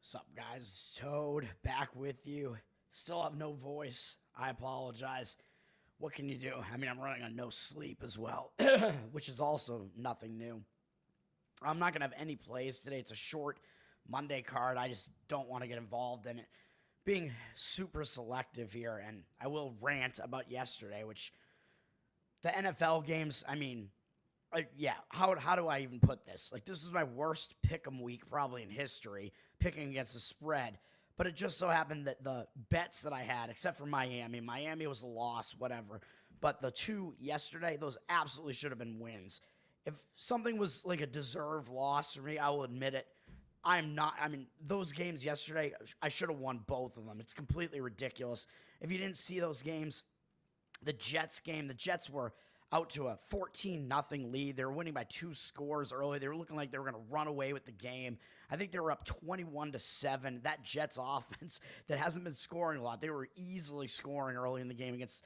Sup, guys? Toad back with you. Still have no voice. I apologize. What can you do? I mean, I'm running on no sleep as well, which is also nothing new. I'm not going to have any plays today. It's a short Monday card. I just don't want to get involved in it. Being super selective here, and I will rant about yesterday, which the NFL games, I mean, how do I even put this? Like, this is my worst pick'em week probably in history, picking against the spread. But it just so happened that the bets that I had, except for Miami was a loss, whatever. But the two yesterday, those absolutely should have been wins. If something was like a deserved loss for me, I will admit it. Those games yesterday, I should have won both of them. It's completely ridiculous. If you didn't see those games, the Jets game, the Jets were out to a 14-0 lead. They were winning by 2 scores early. They were looking like they were going to run away with the game. I think they were up 21-7. That Jets offense that hasn't been scoring a lot, they were easily scoring early in the game against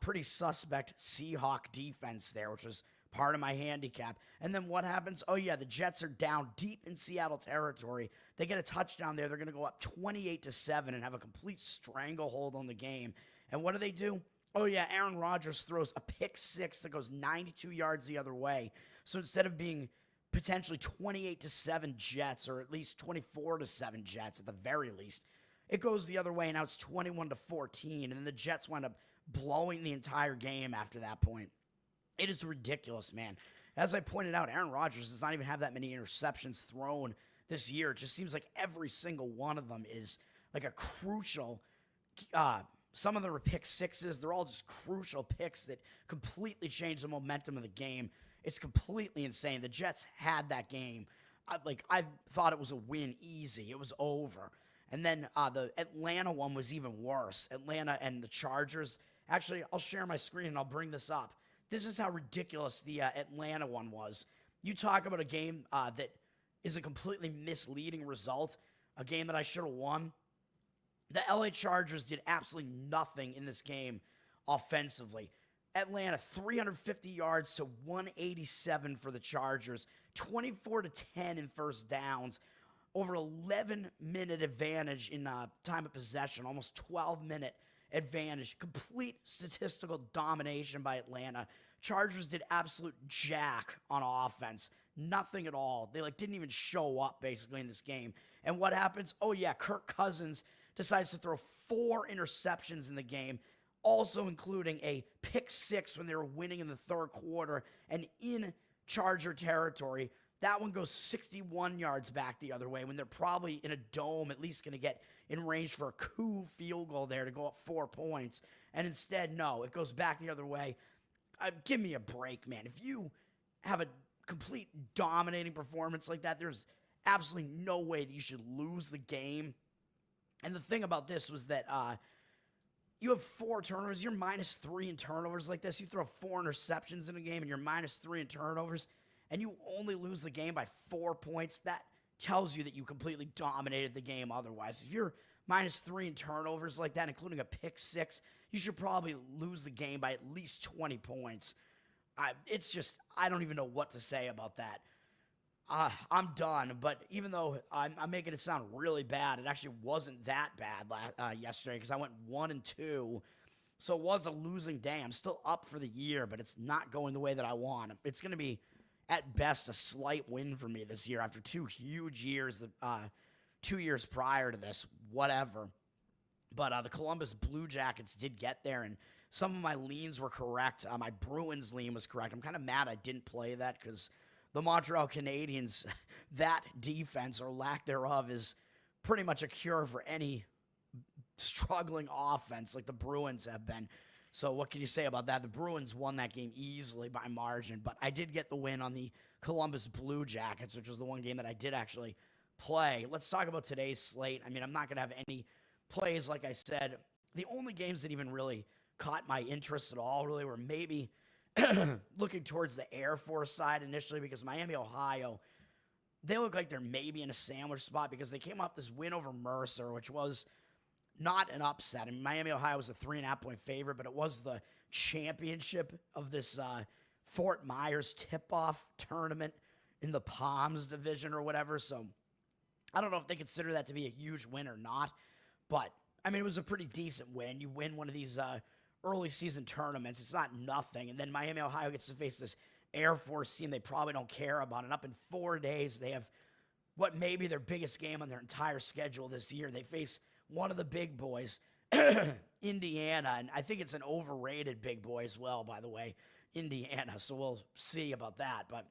pretty suspect Seahawk defense there, which was part of my handicap. And then what happens? Oh, yeah, the Jets are down deep in Seattle territory. They get a touchdown there. They're going to go up 28-7 and have a complete stranglehold on the game. And what do? Oh, yeah, Aaron Rodgers throws a pick six that goes 92 yards the other way. So instead of being potentially 28-7 Jets, or at least 24-7 Jets at the very least, it goes the other way, and now it's 21-14, and then the Jets wind up blowing the entire game after that point. It is ridiculous, man. As I pointed out, Aaron Rodgers does not even have that many interceptions thrown this year. It just seems like every single one of them is like a crucial some of them are pick sixes. They're all just crucial picks that completely change the momentum of the game. It's completely insane. The Jets had that game. I thought it was a win easy. It was over. And then the Atlanta one was even worse. Atlanta and the Chargers. Actually, I'll share my screen and I'll bring this up. This is how ridiculous the Atlanta one was. You talk about a game that is a completely misleading result, a game that I should have won. The LA Chargers did absolutely nothing in this game offensively. Atlanta, 350 yards to 187 for the Chargers, 24-10 in first downs, over 11-minute advantage in time of possession, almost 12-minute advantage, complete statistical domination by Atlanta. Chargers did absolute jack on offense, nothing at all. They didn't even show up basically in this game. And what happens? Oh yeah, Kirk Cousins decides to throw 4 interceptions in the game, also including a pick 6 when they were winning in the third quarter and in Charger territory. That one goes 61 yards back the other way when they're probably in a dome, at least going to get in range for a coup field goal there to go up 4 points. And instead, no, it goes back the other way. Give me a break, man. If you have a complete dominating performance like that, there's absolutely no way that you should lose the game. And the thing about this was that you have 4 turnovers. You're -3 in turnovers like this. You throw 4 interceptions in a game and you're -3 in turnovers, and you only lose the game by 4 points. That tells you that you completely dominated the game otherwise. If you're -3 in turnovers like that, including a pick 6, you should probably lose the game by at least 20 points. It's just, I don't even know what to say about that. I'm done, but even though I'm making it sound really bad, it actually wasn't that bad yesterday because I went 1-2, so it was a losing day. I'm still up for the year, but it's not going the way that I want. It's going to be, at best, a slight win for me this year after 2 huge years, 2 years prior to this, whatever. But the Columbus Blue Jackets did get there, and some of my leans were correct. My Bruins lean was correct. I'm kind of mad I didn't play that because the Montreal Canadiens, that defense or lack thereof is pretty much a cure for any struggling offense like the Bruins have been. So what can you say about that? The Bruins won that game easily by margin, but I did get the win on the Columbus Blue Jackets, which was the one game that I did actually play. Let's talk about today's slate. I mean, I'm not going to have any plays, like I said. The only games that even really caught my interest at all really were maybe looking towards the Air Force side initially, because Miami, Ohio, they look like they're maybe in a sandwich spot because they came off this win over Mercer, which was not an upset. I mean, Miami, Ohio was a 3.5-point favorite, but it was the championship of this Fort Myers tip-off tournament in the Palms division or whatever. So I don't know if they consider that to be a huge win or not, but I mean, it was a pretty decent win. You win one of these early season tournaments, it's not nothing. And then Miami, Ohio gets to face this Air Force team they probably don't care about. And up in 4 days, they have what may be their biggest game on their entire schedule this year. They face one of the big boys, Indiana, and I think it's an overrated big boy as well, by the way, Indiana. So we'll see about that. But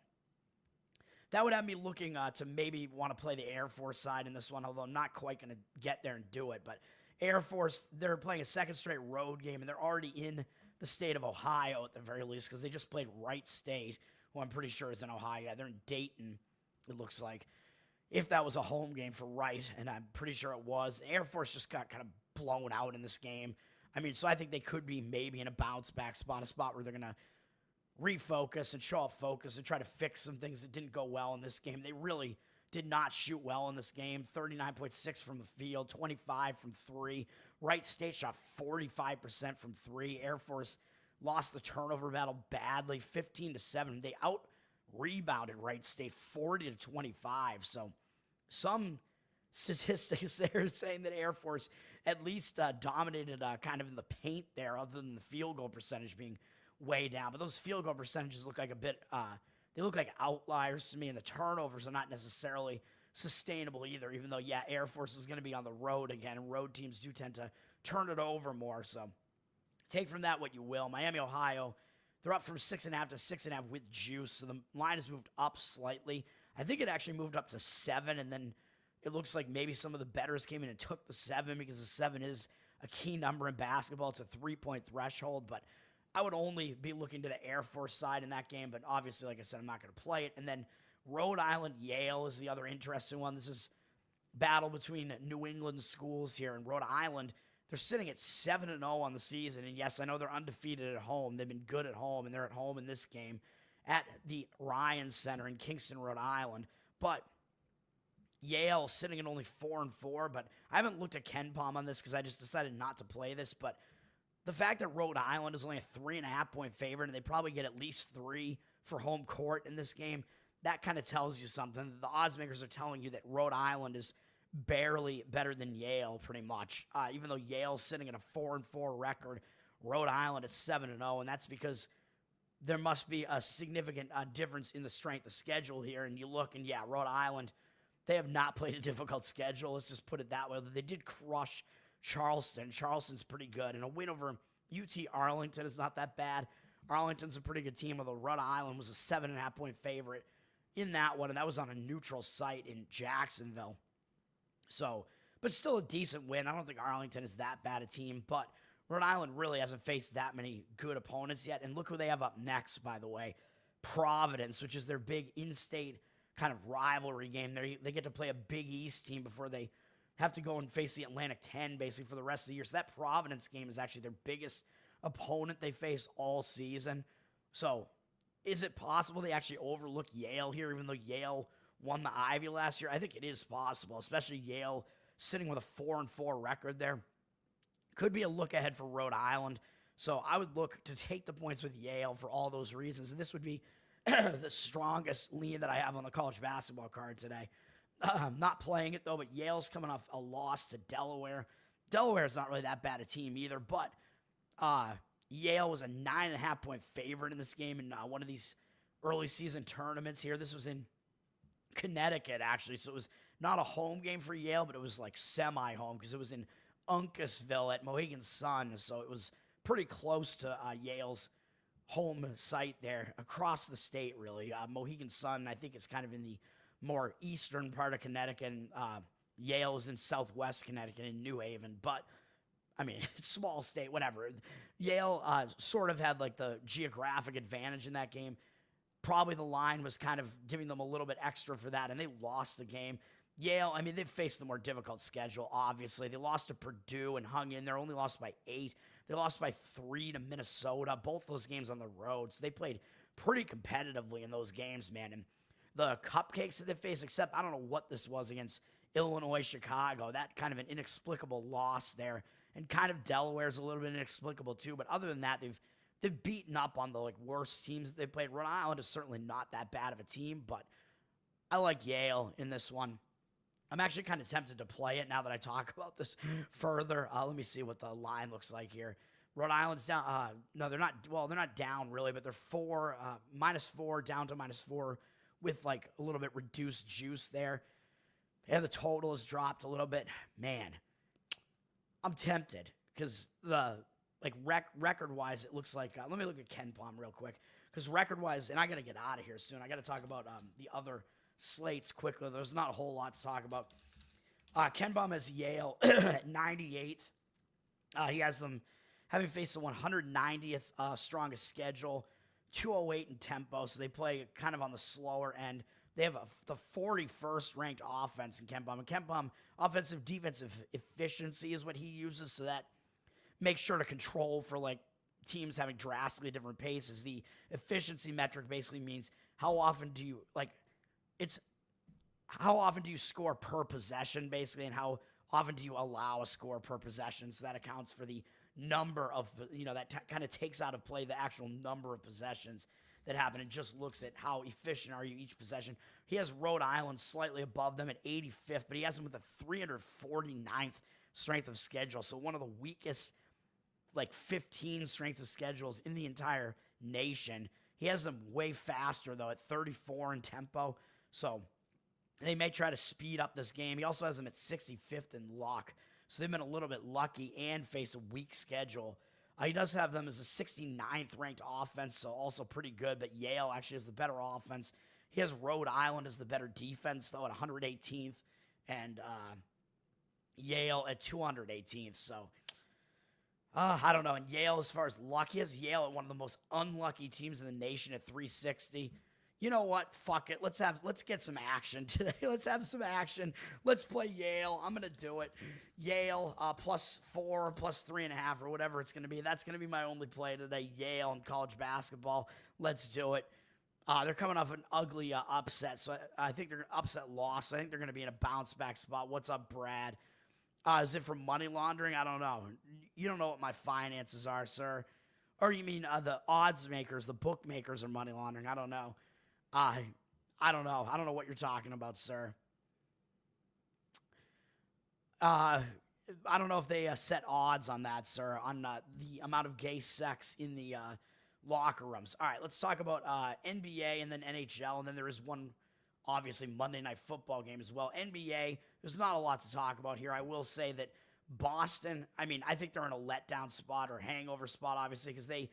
that would have me looking to maybe want to play the Air Force side in this one, although I'm not quite going to get there and do it. But Air Force, they're playing a second straight road game, and they're already in the state of Ohio at the very least because they just played Wright State, who I'm pretty sure is in Ohio. Yeah, they're in Dayton, it looks like. If that was a home game for Wright, and I'm pretty sure it was. The Air Force just got kind of blown out in this game. I mean, so I think they could be maybe in a bounce-back spot, a spot where they're going to refocus and show up focus and try to fix some things that didn't go well in this game. They really did not shoot well in this game. 39.6 from the field, 25 from 3. Wright State shot 45% from 3. Air Force lost the turnover battle badly, 15-7. They out-rebounded Wright State 40-25. So some statistics there saying that Air Force at least dominated kind of in the paint there, other than the field goal percentage being way down. But those field goal percentages look like a bit, they look like outliers to me, and the turnovers are not necessarily sustainable either, even though, yeah, Air Force is going to be on the road again, and road teams do tend to turn it over more. So take from that what you will. Miami, Ohio, they're up from 6.5 to 6.5 with juice, so the line has moved up slightly. I think it actually moved up to 7, and then it looks like maybe some of the bettors came in and took the 7 because the 7 is a key number in basketball. It's a 3-point threshold, but I would only be looking to the Air Force side in that game, but obviously, like I said, I'm not going to play it. And then Rhode Island, Yale is the other interesting one. This is battle between New England schools here. In Rhode Island, they're sitting at 7-0 on the season. And yes, I know they're undefeated at home. They've been good at home, and they're at home in this game at the Ryan Center in Kingston, Rhode Island. But Yale sitting at only 4-4, but I haven't looked at KenPom on this because I just decided not to play this. But the fact that Rhode Island is only a 3.5-point favorite, and they probably get at least 3 for home court in this game, that kind of tells you something. The odds makers are telling you that Rhode Island is barely better than Yale, pretty much. Even though Yale's sitting at a 4-4 record, Rhode Island at 7-0, and that's because there must be a significant difference in the strength of schedule here. And you look, and yeah, Rhode Island, they have not played a difficult schedule. Let's just put it that way. They did crush Charleston. Charleston's pretty good. And a win over UT Arlington is not that bad. Arlington's a pretty good team, although Rhode Island was a 7.5-point favorite in that one, and that was on a neutral site in Jacksonville. So, but still a decent win. I don't think Arlington is that bad a team, but Rhode Island really hasn't faced that many good opponents yet. And look who they have up next, by the way. Providence, which is their big in-state kind of rivalry game. They get to play a Big East team before they have to go and face the Atlantic 10 basically for the rest of the year. So that Providence game is actually their biggest opponent they face all season. So is it possible they actually overlook Yale here, even though Yale won the Ivy last year? I think it is possible, especially Yale sitting with a 4-4 record there. Could be a look ahead for Rhode Island. So I would look to take the points with Yale for all those reasons. And this would be the strongest lean that I have on the college basketball card today. I'm not playing it, though, but Yale's coming off a loss to Delaware. Delaware's not really that bad a team either, but Yale was a 9.5-point favorite in this game in one of these early season tournaments here. This was in Connecticut, actually, so it was not a home game for Yale, but it was like semi-home because it was in Uncasville at Mohegan Sun, so it was pretty close to Yale's home site there across the state, really. Mohegan Sun, I think, is kind of in the more eastern part of Connecticut, and Yale is in southwest Connecticut in New Haven, but I mean, small state, whatever. Yale sort of had like the geographic advantage in that game. Probably the line was kind of giving them a little bit extra for that, and they lost the game. Yale, I mean, they've faced the more difficult schedule, obviously. They lost to Purdue and hung in there, only lost by 8. They lost by 3 to Minnesota, both those games on the road. So they played pretty competitively in those games, man. And the cupcakes that they faced, except I don't know what this was against Illinois, Chicago, that kind of an inexplicable loss there. And kind of Delaware's a little bit inexplicable too. But other than that, they've beaten up on the like worst teams that they played. Rhode Island is certainly not that bad of a team, but I like Yale in this one. I'm actually kind of tempted to play it now that I talk about this further. Let me see what the line looks like here. Rhode Island's down. No, they're not. Well, they're not down really, but they're -4, down to -4 with like a little bit reduced juice there. And the total has dropped a little bit. Man, I'm tempted because the record-wise, it looks like. Let me look at Ken Palm real quick because record-wise, and I got to get out of here soon. I got to talk about the other slates quickly. There's not a whole lot to talk about. Ken Palm has Yale at 98th. He has them having faced the 190th strongest schedule, 208 in tempo, so they play kind of on the slower end. They have the 41st ranked offense in Ken Palm. And Ken Palm, offensive defensive efficiency is what he uses, so that makes sure to control for like teams having drastically different paces. The efficiency metric basically means how often do you score per possession, basically, and how often do you allow a score per possession. So that accounts for the number of, that kind of takes out of play the actual number of possessions that happen. It just looks at how efficient are you each possession. He has Rhode Island slightly above them at 85th, but he has them with a 349th strength of schedule. So one of the weakest, 15 strengths of schedules in the entire nation. He has them way faster, though, at 34 in tempo. So they may try to speed up this game. He also has them at 65th in luck. So they've been a little bit lucky and face a weak schedule. He does have them as the 69th ranked offense, so also pretty good. But Yale actually has the better offense. He has Rhode Island as the better defense, though, at 118th. And Yale at 218th. So I don't know. And Yale, as far as luck, he has Yale at one of the most unlucky teams in the nation at 360. You know what? Fuck it. Let's get some action today. Let's have some action. Let's play Yale. I'm gonna do it. Yale +4, +3.5, or whatever it's gonna be. That's gonna be my only play today. Yale in college basketball. Let's do it. They're coming off an ugly upset, so I think they're upset loss. I think they're gonna be in a bounce back spot. What's up, Brad? Is it for money laundering? I don't know. You don't know what my finances are, sir. Or you mean the odds makers, the bookmakers are money laundering? I don't know. I don't know. I don't know what you're talking about, sir. I don't know if they set odds on that, sir, on the amount of gay sex in the locker rooms. All right, let's talk about NBA and then NHL, and then there is one, obviously, Monday Night Football game as well. NBA, there's not a lot to talk about here. I will say that Boston, I think they're in a letdown spot or hangover spot, obviously, because they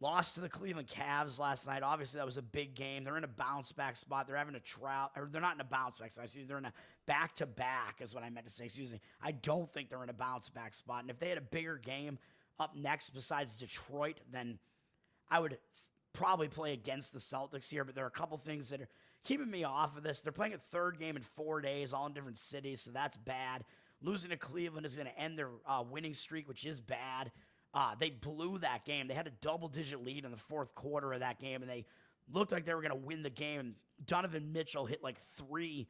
lost to the Cleveland Cavs last night. Obviously, that was a big game. They're in a bounce-back spot. They're having a trial, or they're not in a bounce-back spot. Excuse me. They're in a back-to-back is what I meant to say. Excuse me. I don't think they're in a bounce-back spot. And if they had a bigger game up next besides Detroit, then I would probably play against the Celtics here. But there are a couple things that are keeping me off of this. They're playing a third game in 4 days, all in different cities, so that's bad. Losing to Cleveland is going to end their winning streak, which is bad. They blew that game. They had a double-digit lead in the fourth quarter of that game, and they looked like they were going to win the game. Donovan Mitchell hit like 3,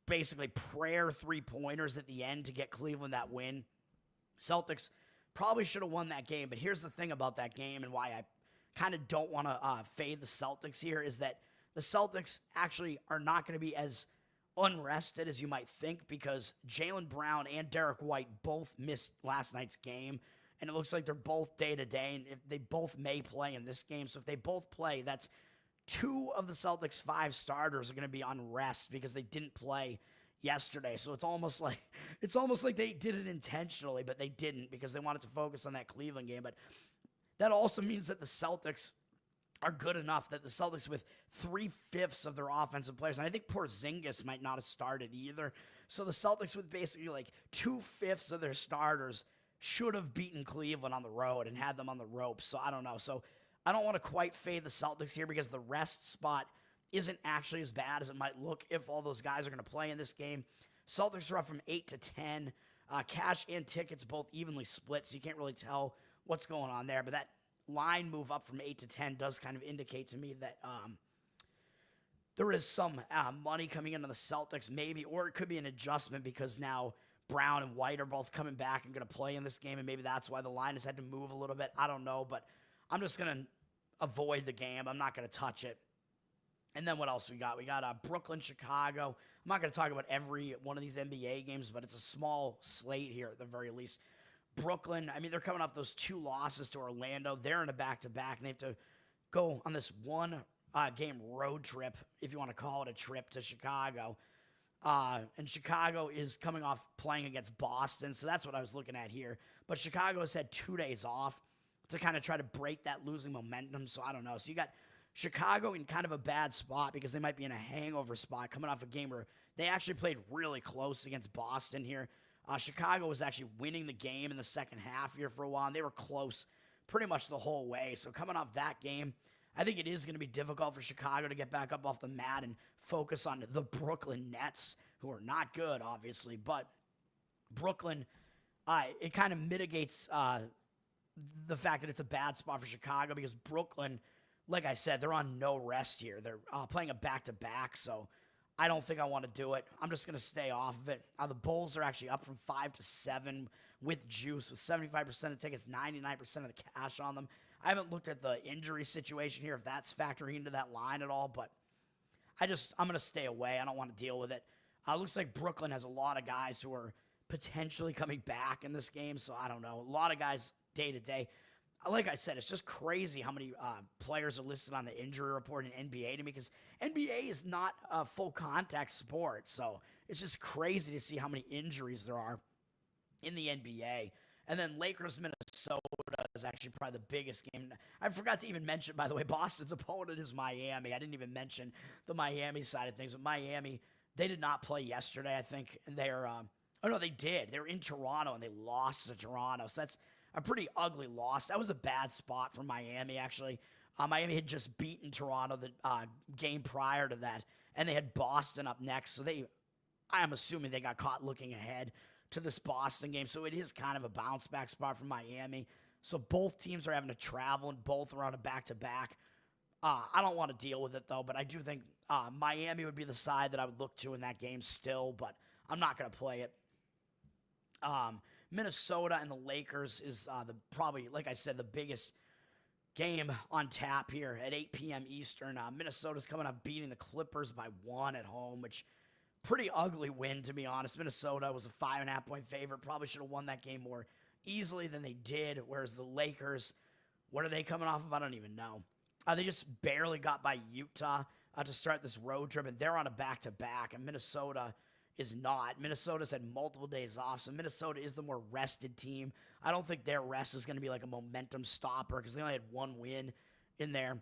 basically prayer 3-pointers at the end to get Cleveland that win. Celtics probably should have won that game, but here's the thing about that game and why I kind of don't want to fade the Celtics here is that the Celtics actually are not going to be as unrested as you might think because Jaylen Brown and Derek White both missed last night's game. And it looks like they're both day-to-day, and if they both may play in this game. So if they both play, that's 2 of the Celtics' 5 starters are going to be on rest because they didn't play yesterday. So it's almost like they did it intentionally, but they didn't because they wanted to focus on that Cleveland game. But that also means that the Celtics are good enough that the Celtics with 3/5 of their offensive players, and I think Porzingis might not have started either. So the Celtics with basically like 2/5 of their starters should have beaten Cleveland on the road and had them on the ropes. So I don't know. So I don't want to quite fade the Celtics here because the rest spot isn't actually as bad as it might look if all those guys are going to play in this game. Celtics are up from 8 to 10. Cash and tickets both evenly split, so you can't really tell what's going on there. But that line move up from 8 to 10 does kind of indicate to me that there is some money coming into the Celtics maybe, or it could be an adjustment because now Brown and White are both coming back and going to play in this game, and maybe that's why the line has had to move a little bit. I don't know, but I'm just going to avoid the game. I'm not going to touch it. And then what else we got? We got Brooklyn, Chicago. I'm not going to talk about every one of these NBA games, but it's a small slate here at the very least. Brooklyn, I mean, they're coming off those 2 losses to Orlando. They're in a back-to-back, and they have to go on this one game road trip, if you want to call it a trip, to Chicago. And Chicago is coming off playing against Boston, so that's what I was looking at here. But Chicago has had 2 days off to kind of try to break that losing momentum, so I don't know. So you got Chicago in kind of a bad spot because they might be in a hangover spot coming off a game where they actually played really close against Boston here. Chicago was actually winning the game in the second half here for a while, and they were close pretty much the whole way. So coming off that game, I think it is going to be difficult for Chicago to get back up off the mat and focus on the Brooklyn Nets, who are not good, obviously. But Brooklyn, it kind of mitigates the fact that it's a bad spot for Chicago because Brooklyn, like I said, they're on no rest here. They're playing a back-to-back, so I don't think I want to do it. I'm just going to stay off of it. The Bulls are actually up from 5-7 with juice, with 75% of tickets, 99% of the cash on them. I haven't looked at the injury situation here, if that's factoring into that line at all, but I'm going to stay away. I don't want to deal with it. Looks like Brooklyn has a lot of guys who are potentially coming back in this game, so I don't know. A lot of guys day to day. Like I said, it's just crazy how many players are listed on the injury report in NBA to me because NBA is not a full contact sport. So it's just crazy to see how many injuries there are in the NBA. And then Lakers, Minnesota is actually probably the biggest game. I forgot to even mention, by the way, Boston's opponent is Miami. I didn't even mention the Miami side of things. But Miami, they did not play yesterday, I think. And they're, oh no, they did. They were in Toronto and they lost to Toronto. So that's a pretty ugly loss. That was a bad spot for Miami, actually. Miami had just beaten Toronto the game prior to that, and they had Boston up next. So I'm assuming they got caught looking ahead to this Boston game. So it is kind of a bounce-back spot for Miami. So both teams are having to travel, and both are on a back-to-back. I don't want to deal with it, though, but I do think Miami would be the side that I would look to in that game still, but I'm not going to play it. Minnesota and the Lakers is probably, like I said, the biggest game on tap here at 8 p.m. Eastern. Minnesota's coming up beating the Clippers by 1 at home, which pretty ugly win, to be honest. Minnesota was a 5.5-point favorite. Probably should have won that game more easily than they did, whereas the Lakers, what are they coming off of? I don't even know. They just barely got by Utah to start this road trip, and they're on a back-to-back, and Minnesota is not. Minnesota's had multiple days off, so Minnesota is the more rested team. I don't think their rest is going to be like a momentum stopper because they only had 1 win in there.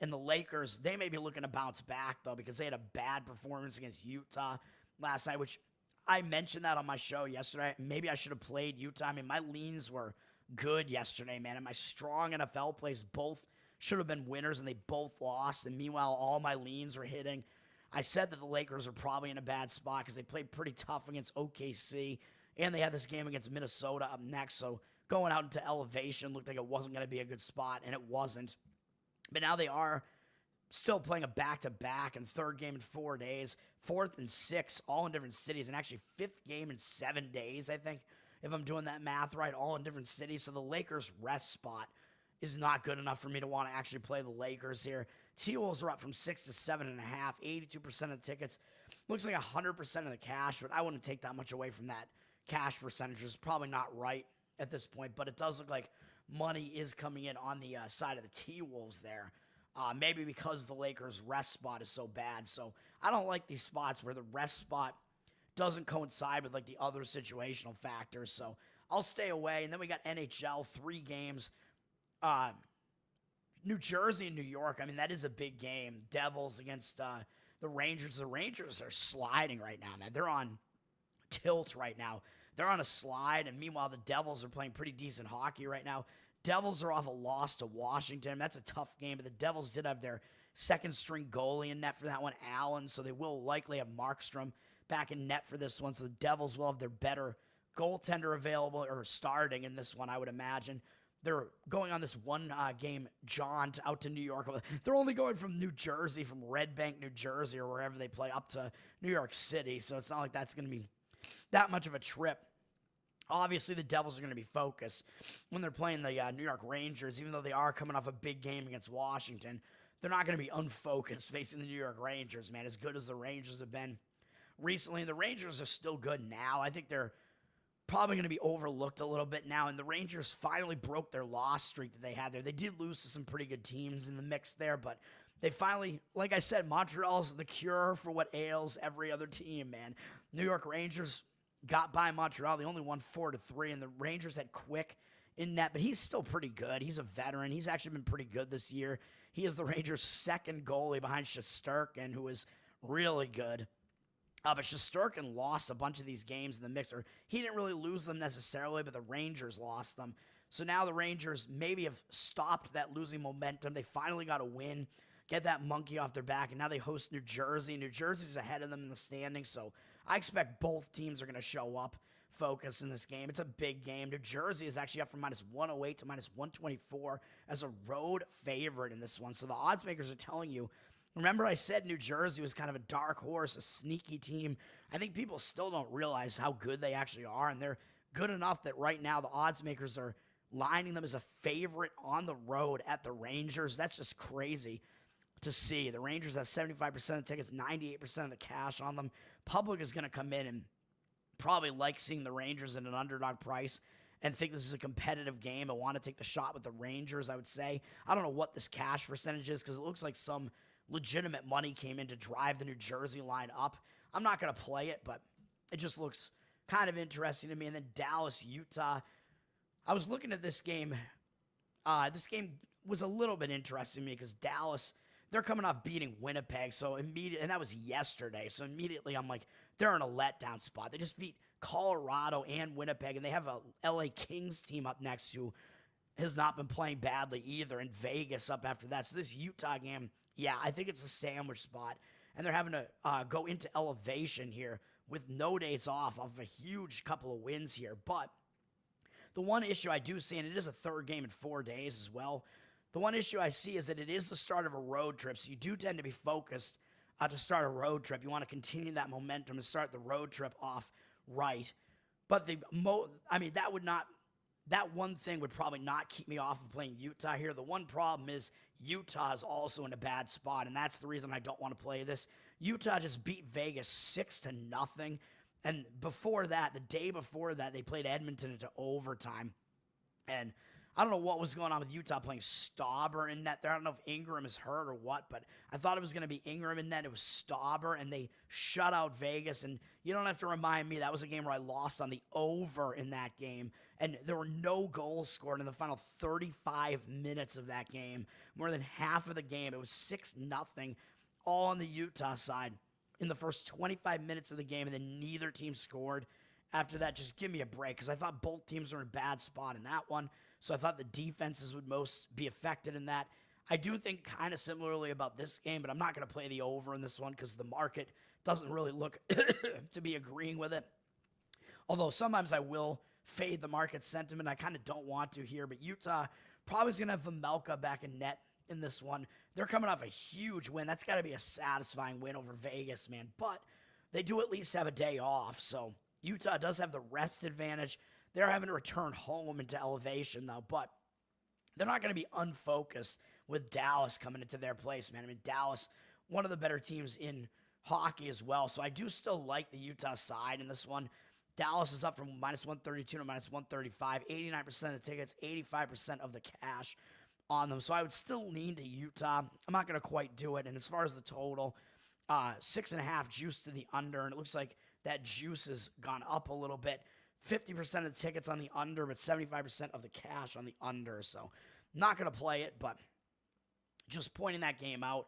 And the Lakers, they may be looking to bounce back, though, because they had a bad performance against Utah last night, which I mentioned that on my show yesterday. Maybe I should have played Utah. I mean, my leans were good yesterday, man, and my strong NFL plays both should have been winners, and they both lost. And meanwhile, all my leans were hitting. I said that the Lakers are probably in a bad spot because they played pretty tough against OKC, and they had this game against Minnesota up next. So going out into elevation looked like it wasn't going to be a good spot, and it wasn't. But now they are still playing a back-to-back and third game in 4 days, fourth and sixth, all in different cities, and actually fifth game in 7 days, I think, if I'm doing that math right, all in different cities. So the Lakers' rest spot is not good enough for me to want to actually play the Lakers here. T-Wolves are up from 6 to 7.5, 82% of the tickets. Looks like 100% of the cash, but I wouldn't take that much away from that cash percentage. It's probably not right at this point, but it does look like money is coming in on the side of the T-Wolves there. Maybe because the Lakers' rest spot is so bad. So I don't like these spots where the rest spot doesn't coincide with like the other situational factors. So I'll stay away. And then we got NHL, 3 games. New Jersey and New York. I mean, that is a big game. Devils against the Rangers. The Rangers are sliding right now, man. They're on tilt right now. They're on a slide, and meanwhile, the Devils are playing pretty decent hockey right now. Devils are off a loss to Washington. That's a tough game, but the Devils did have their second-string goalie in net for that one, Allen, so they will likely have Markstrom back in net for this one, so the Devils will have their better goaltender available or starting in this one, I would imagine. They're going on this one-game jaunt out to New York. They're only going from New Jersey, from Red Bank, New Jersey, or wherever they play, up to New York City, so it's not like that's going to be that much of a trip. Obviously, the Devils are going to be focused when they're playing the New York Rangers, even though they are coming off a big game against Washington. they're not going to be unfocused facing the New York Rangers, man, as good as the Rangers have been recently. The Rangers are still good now. I think they're probably going to be overlooked a little bit now, and the Rangers finally broke their loss streak that they had there. They did lose to some pretty good teams in the mix there, but they finally, like I said, Montreal's the cure for what ails every other team, man. New York Rangers got by Montreal. They only won 4-3, and the Rangers had Quick in net, but he's still pretty good. He's a veteran. He's actually been pretty good this year. He is the Rangers' second goalie behind Shesterkin, who is really good. But Shesterkin lost a bunch of these games in the mixer. He didn't really lose them necessarily, but the Rangers lost them. So now the Rangers maybe have stopped that losing momentum. They finally got a win, get that monkey off their back, and now they host New Jersey. New Jersey's ahead of them in the standings, so I expect both teams are going to show up focus in this game. It's a big game. New Jersey is actually up from -108 to -124 as a road favorite in this one. So the odds makers are telling you, remember I said New Jersey was kind of a dark horse, a sneaky team. I think people still don't realize how good they actually are, and they're good enough that right now the odds makers are lining them as a favorite on the road at the Rangers. That's just crazy to see. The Rangers have 75% of the tickets, 98% of the cash on them. Public is going to come in and probably like seeing the Rangers at an underdog price and think this is a competitive game and want to take the shot with the Rangers, I would say. I don't know what this cash percentage is because it looks like some legitimate money came in to drive the New Jersey line up. I'm not going to play it, but it just looks kind of interesting to me. And then Dallas, Utah. I was looking at this game. This game was a little bit interesting to me because Dallas, they're coming off beating Winnipeg, and that was yesterday. So immediately I'm like, they're in a letdown spot. They just beat Colorado and Winnipeg, and they have a LA Kings team up next who has not been playing badly either, and Vegas up after that. So this Utah game, yeah, I think it's a sandwich spot, and they're having to go into elevation here with no days off of a huge couple of wins here. But the one issue I do see, and it is a third game in 4 days as well, the one issue I see is that it is the start of a road trip, so you do tend to be focused to start a road trip. You want to continue that momentum and start the road trip off right. But that one thing would probably not keep me off of playing Utah here. The one problem is Utah is also in a bad spot, and that's the reason I don't want to play this. Utah just beat Vegas 6-0, and before that, the day before that, they played Edmonton into overtime, and I don't know what was going on with Utah playing Stauber in net there. I don't know if Ingram is hurt or what, but I thought it was going to be Ingram in net. It was Stauber, and they shut out Vegas. And you don't have to remind me, that was a game where I lost on the over in that game, and there were no goals scored in the final 35 minutes of that game. More than half of the game, it was 6-0, all on the Utah side in the first 25 minutes of the game, and then neither team scored. After that, just give me a break, because I thought both teams were in a bad spot in that one. So I thought the defenses would most be affected in that. I do think kind of similarly about this game, but I'm not going to play the over in this one because the market doesn't really look to be agreeing with it. Although sometimes I will fade the market sentiment. I kind of don't want to here, but Utah probably is going to have Vejmelka back in net in this one. They're coming off a huge win. That's got to be a satisfying win over Vegas, man. But they do at least have a day off, so Utah does have the rest advantage. They're having to return home into elevation, though, but they're not going to be unfocused with Dallas coming into their place, man. I mean, Dallas, one of the better teams in hockey as well, so I do still like the Utah side in this one. Dallas is up from -132 to -135, 89% of the tickets, 85% of the cash on them, so I would still lean to Utah. I'm not going to quite do it, and as far as the total, 6.5 juice to the under, and it looks like that juice has gone up a little bit. 50% of the tickets on the under, but 75% of the cash on the under. So not going to play it, but just pointing that game out.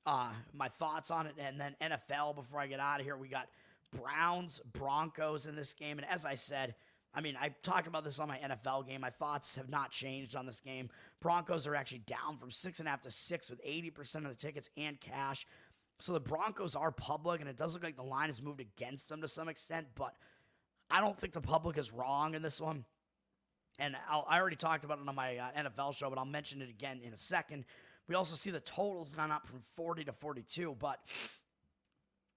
My thoughts on it. And then NFL, before I get out of here, we got Browns, Broncos in this game. And as I said, I mean, I talked about this on my NFL game. My thoughts have not changed on this game. Broncos are actually down from 6.5 to 6 with 80% of the tickets and cash. So the Broncos are public, and it does look like the line has moved against them to some extent, but I don't think the public is wrong in this one. And I already talked about it on my NFL show, but I'll mention it again in a second. We also see the totals gone up from 40 to 42, but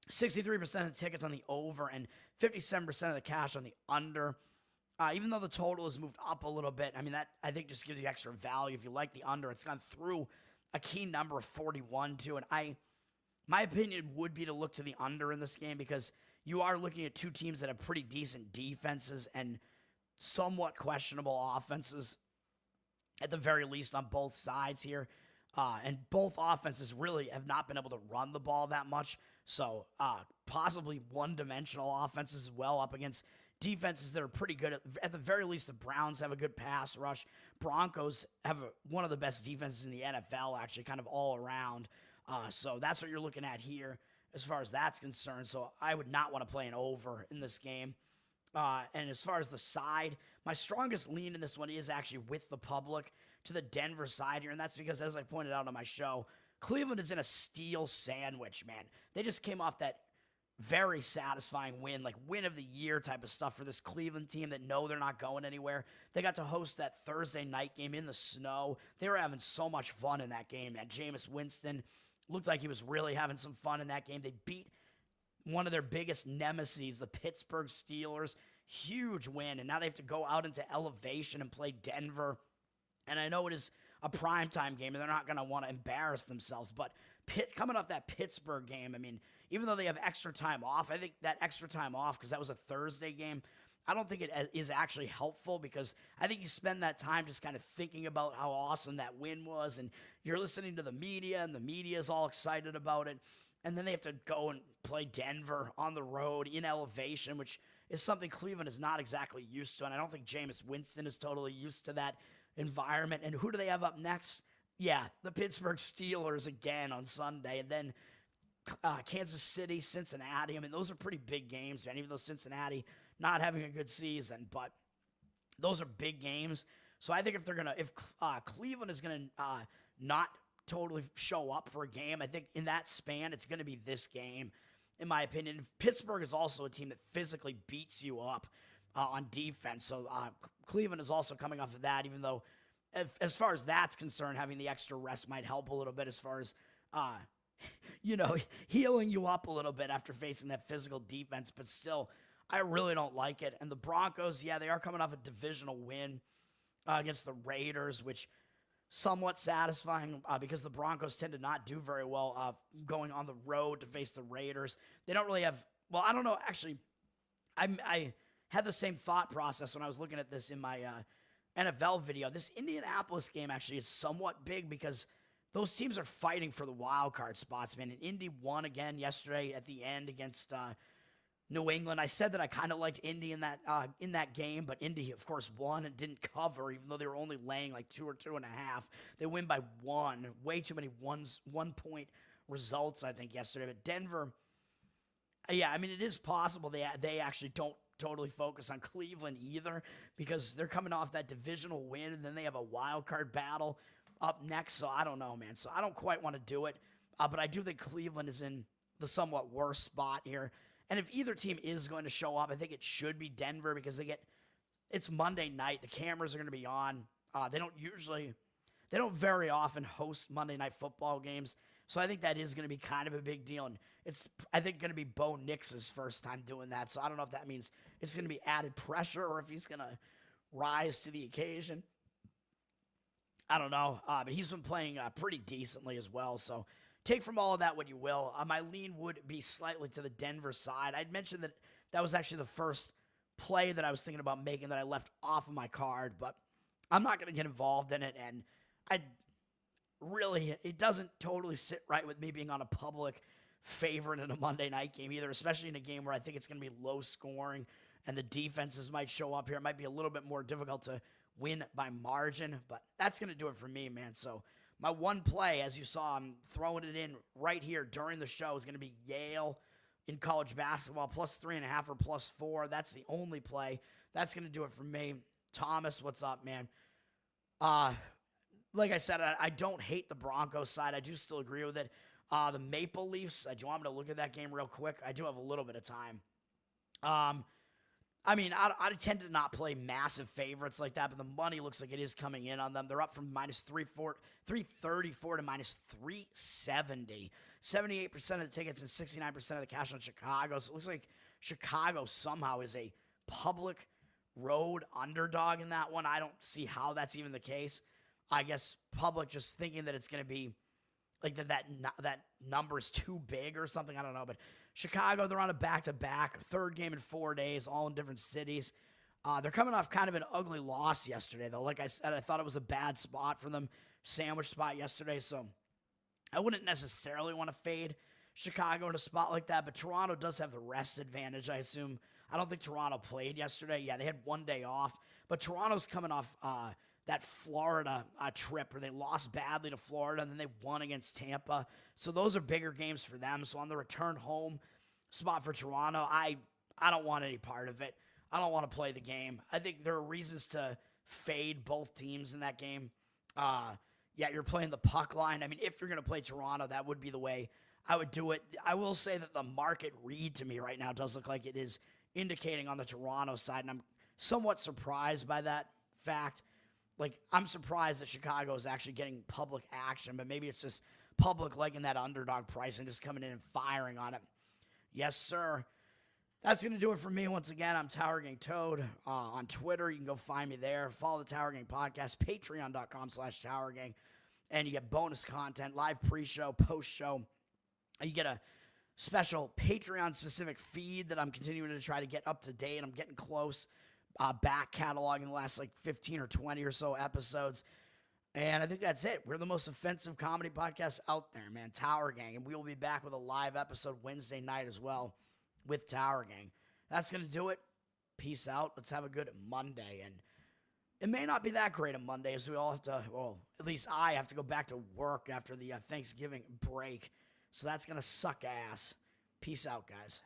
63% of the tickets on the over and 57% of the cash on the under. Even though the total has moved up a little bit, I mean, that I think just gives you extra value. If you like the under, it's gone through a key number of 41 too. And my opinion would be to look to the under in this game because you are looking at two teams that have pretty decent defenses and somewhat questionable offenses, at the very least, on both sides here. And both offenses really have not been able to run the ball that much. So possibly one-dimensional offenses as well up against defenses that are pretty good. At the very least, the Browns have a good pass rush. Broncos have one of the best defenses in the NFL, actually, kind of all around. So that's what you're looking at here as far as that's concerned. So I would not want to play an over in this game. And as far as the side, my strongest lean in this one is actually with the public to the Denver side here. And that's because, as I pointed out on my show, Cleveland is in a steel sandwich, man. They just came off that very satisfying win, like win of the year type of stuff for this Cleveland team that know they're not going anywhere. They got to host that Thursday night game in the snow. They were having so much fun in that game, man. Jameis Winston looked like he was really having some fun in that game. They beat one of their biggest nemesis, the Pittsburgh Steelers. Huge win, and now they have to go out into elevation and play Denver. And I know it is a primetime game, and they're not going to want to embarrass themselves, but coming off that Pittsburgh game, I mean, even though they have extra time off, I think that extra time off, because that was a Thursday game, I don't think it is actually helpful, because I think you spend that time just kind of thinking about how awesome that win was, and you're listening to the media, and the media is all excited about it, and then they have to go and play Denver on the road in elevation, which is something Cleveland is not exactly used to, and I don't think Jameis Winston is totally used to that environment. And who do they have up next? Yeah, the Pittsburgh Steelers again on Sunday, and then Kansas City, Cincinnati. I mean, those are pretty big games, man, even though Cincinnati not having a good season, but those are big games. So I think if Cleveland is gonna not totally show up for a game, I think in that span it's gonna be this game, in my opinion. Pittsburgh is also a team that physically beats you up on defense. So Cleveland is also coming off of that, even though as far as that's concerned, having the extra rest might help a little bit as far as, healing you up a little bit after facing that physical defense. But still, I really don't like it. And the Broncos, yeah, they are coming off a divisional win against the Raiders, which somewhat satisfying because the Broncos tend to not do very well going on the road to face the Raiders. They don't really have, well, I don't know, actually, I had the same thought process when I was looking at this in my NFL video. This Indianapolis game actually is somewhat big because those teams are fighting for the wild card spots, man. And Indy won again yesterday at the end against New England. I said that I kind of liked Indy in that game, but Indy, of course, won and didn't cover, even though they were only laying like 2 or 2.5. They win by 1. Way too many 1-point results, I think, yesterday. But Denver, yeah, I mean, it is possible they actually don't totally focus on Cleveland either, because they're coming off that divisional win, and then they have a wild card battle up next. So I don't know, man. So I don't quite want to do it, but I do think Cleveland is in the somewhat worse spot here. And if either team is going to show up, I think it should be Denver, because it's Monday night. The cameras are going to be on. They don't very often host Monday Night Football games. So I think that is going to be kind of a big deal. And it's, I think, going to be Bo Nix's first time doing that. So I don't know if that means it's going to be added pressure or if he's going to rise to the occasion. I don't know. But he's been playing pretty decently as well. So take from all of that what you will. My lean would be slightly to the Denver side. I'd mentioned that was actually the first play that I was thinking about making that I left off of my card, but I'm not going to get involved in it. And it doesn't totally sit right with me being on a public favorite in a Monday night game either, especially in a game where I think it's going to be low scoring and the defenses might show up here. It might be a little bit more difficult to win by margin, but that's going to do it for me, man. So my one play, as you saw, I'm throwing it in right here during the show, is going to be Yale in college basketball, +3.5 or +4. That's the only play. That's going to do it for me. Thomas, what's up, man? Like I said, I don't hate the Broncos side. I do still agree with it. The Maple Leafs, do you want me to look at that game real quick? I do have a little bit of time. I mean, I tend to not play massive favorites like that, but the money looks like it is coming in on them. They're up from -334 to -370. 78% of the tickets and 69% of the cash on Chicago. So it looks like Chicago somehow is a public road underdog in that one. I don't see how that's even the case. I guess public just thinking that it's going to be like that number is too big or something. I don't know. But Chicago, they're on a back-to-back, third game in 4 days, all in different cities. They're coming off kind of an ugly loss yesterday, though. Like I said, I thought it was a bad spot for them, sandwich spot yesterday. So I wouldn't necessarily want to fade Chicago in a spot like that. But Toronto does have the rest advantage, I assume. I don't think Toronto played yesterday. Yeah, they had 1 day off. But Toronto's coming off that Florida trip where they lost badly to Florida and then they won against Tampa. So those are bigger games for them. So on the return home spot for Toronto, I don't want any part of it. I don't want to play the game. I think there are reasons to fade both teams in that game. Yeah, you're playing the puck line. I mean, if you're going to play Toronto, that would be the way I would do it. I will say that the market read to me right now does look like it is indicating on the Toronto side, and I'm somewhat surprised by that fact. Like, I'm surprised that Chicago is actually getting public action, but maybe it's just public liking that underdog price and just coming in and firing on it. Yes, sir. That's going to do it for me. Once again, I'm Tower Gang Toad on Twitter. You can go find me there. Follow the Tower Gang podcast, patreon.com/Tower Gang. And you get bonus content, live pre-show, post-show. You get a special Patreon-specific feed that I'm continuing to try to get up to date. I'm getting close. Back cataloging the last 15 or 20 or so episodes. And I think that's it. We're the most offensive comedy podcast out there, man. Tower Gang. And we will be back with a live episode Wednesday night as well with Tower Gang. That's going to do it. Peace out. Let's have a good Monday. And it may not be that great a Monday as we all have to, well, at least I have to go back to work after the Thanksgiving break. So that's going to suck ass. Peace out, guys.